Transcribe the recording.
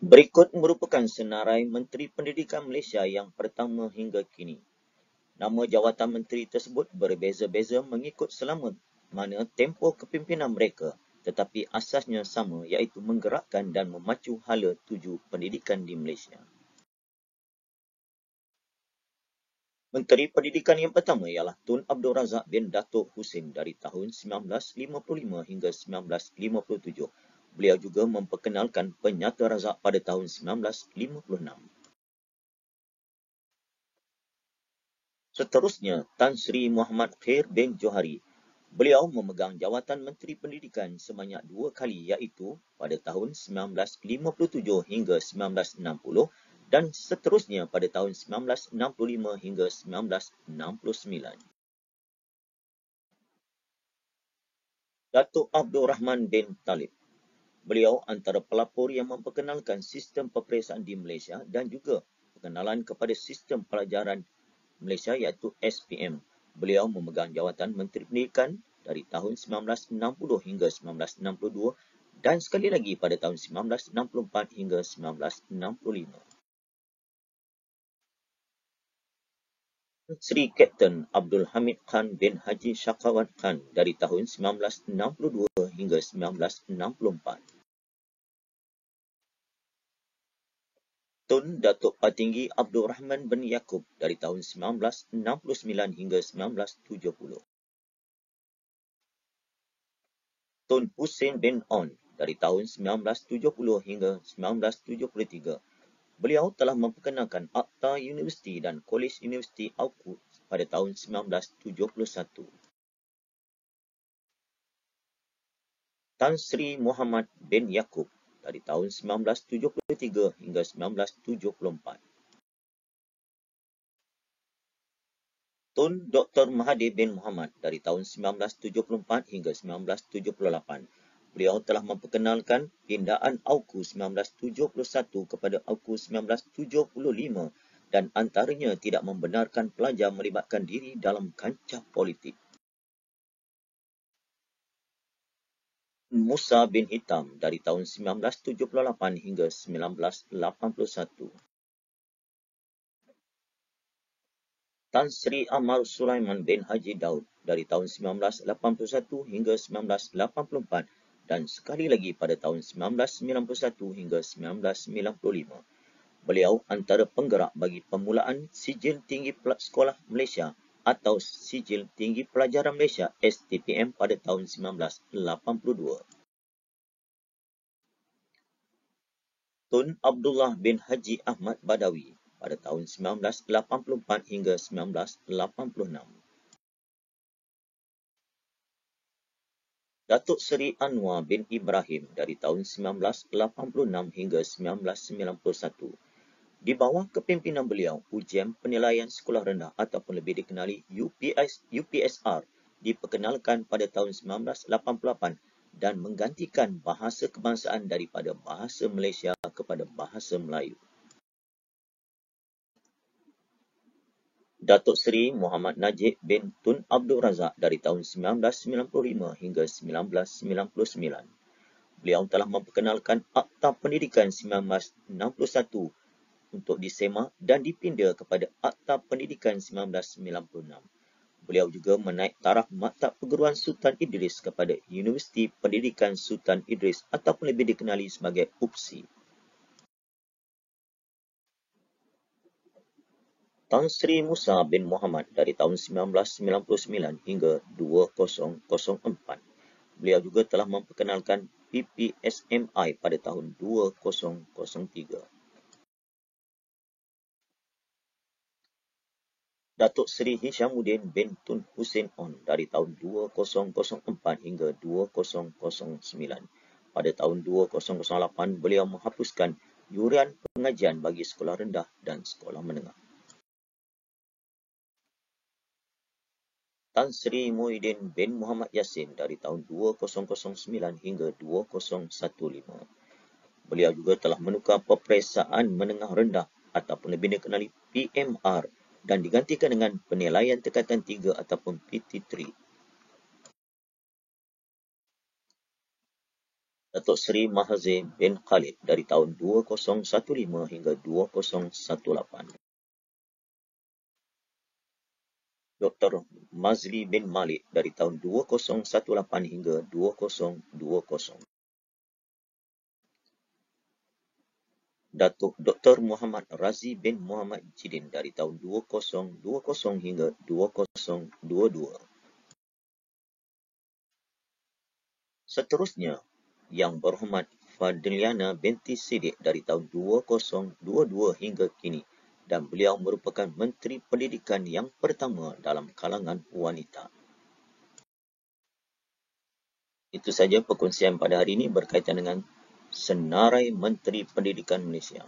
Berikut merupakan senarai Menteri Pendidikan Malaysia yang pertama hingga kini. Nama jawatan menteri tersebut berbeza-beza mengikut selama mana tempoh kepimpinan mereka, tetapi asasnya sama iaitu menggerakkan dan memacu hala tuju pendidikan di Malaysia. Menteri Pendidikan yang pertama ialah Tun Abdul Razak bin Datuk Husin dari tahun 1955 hingga 1957. Beliau juga memperkenalkan Penyata Razak pada tahun 1956. Seterusnya, Tan Sri Muhammad Khair bin Johari. Beliau memegang jawatan Menteri Pendidikan sebanyak 2 kali iaitu pada tahun 1957 hingga 1960 dan seterusnya pada tahun 1965 hingga 1969. Datuk Abdul Rahman bin Talib. Beliau antara pelapor yang memperkenalkan sistem peperiksaan di Malaysia dan juga perkenalan kepada sistem pelajaran Malaysia iaitu SPM. Beliau memegang jawatan Menteri Pendidikan dari tahun 1960 hingga 1962 dan sekali lagi pada tahun 1964 hingga 1965. Sri Kapten Abdul Hamid Khan bin Haji Syakawat Khan dari tahun 1962 hingga 1964. Tun Datuk Patinggi Abdul Rahman bin Yaakob dari tahun 1969 hingga 1970. Tun Hussein bin On dari tahun 1970 hingga 1973. Beliau telah memperkenalkan Akta Universiti dan Kolej Universiti Auku pada tahun 1971. Tan Sri Muhammad bin Yaakob dari tahun 1973 hingga 1974. Tun Dr. Mahathir bin Mohamad dari tahun 1974 hingga 1978. Beliau telah memperkenalkan pindaan AUKU 1971 kepada AUKU 1975 dan antaranya tidak membenarkan pelajar melibatkan diri dalam kancah politik. Musa bin Hitam dari tahun 1978 hingga 1981. Tan Sri Amar Sulaiman bin Haji Daud dari tahun 1981 hingga 1984 dan sekali lagi pada tahun 1991 hingga 1995. Beliau antara penggerak bagi permulaan Sijil Tinggi Sekolah Malaysia atau Sijil Tinggi Pelajaran Malaysia STPM pada tahun 1982. Tun Abdullah bin Haji Ahmad Badawi pada tahun 1984 hingga 1986. Datuk Seri Anwar bin Ibrahim dari tahun 1986 hingga 1991. Di bawah kepimpinan beliau, ujian penilaian sekolah rendah ataupun lebih dikenali UPSR diperkenalkan pada tahun 1988 dan menggantikan bahasa kebangsaan daripada bahasa Malaysia kepada bahasa Melayu. Datuk Seri Muhammad Najib bin Tun Abdul Razak dari tahun 1995 hingga 1999. Beliau telah memperkenalkan Akta Pendidikan 1961 untuk disemak dan dipinda kepada Akta Pendidikan 1996. Beliau juga menaik taraf Maktab Perguruan Sultan Idris kepada Universiti Pendidikan Sultan Idris ataupun lebih dikenali sebagai UPSI. Tan Sri Musa bin Muhammad dari tahun 1999 hingga 2004. Beliau juga telah memperkenalkan PPSMI pada tahun 2003. Datuk Seri Hishamuddin bin Tun Hussein On dari tahun 2004 hingga 2009. Pada tahun 2008, beliau menghapuskan yuran pengajian bagi sekolah rendah dan sekolah menengah. Tan Sri Muhyiddin bin Muhammad Yassin dari tahun 2009 hingga 2015. Beliau juga telah menukar peperiksaan menengah rendah ataupun lebih dikenali PMR dan digantikan dengan penilaian tingkatan 3 ataupun PT3. Datuk Seri Mahathir bin Khalid dari tahun 2015 hingga 2018. Dr. Mazli bin Malik dari tahun 2018 hingga 2020. Datuk Dr. Muhammad Razi bin Muhammad Jidin dari tahun 2020 hingga 2022. Seterusnya, Yang Berhormat Fadliana binti Siddiq dari tahun 2022 hingga kini, dan beliau merupakan Menteri Pendidikan yang pertama dalam kalangan wanita. Itu saja perkongsian pada hari ini berkaitan dengan Senarai Menteri Pendidikan Malaysia.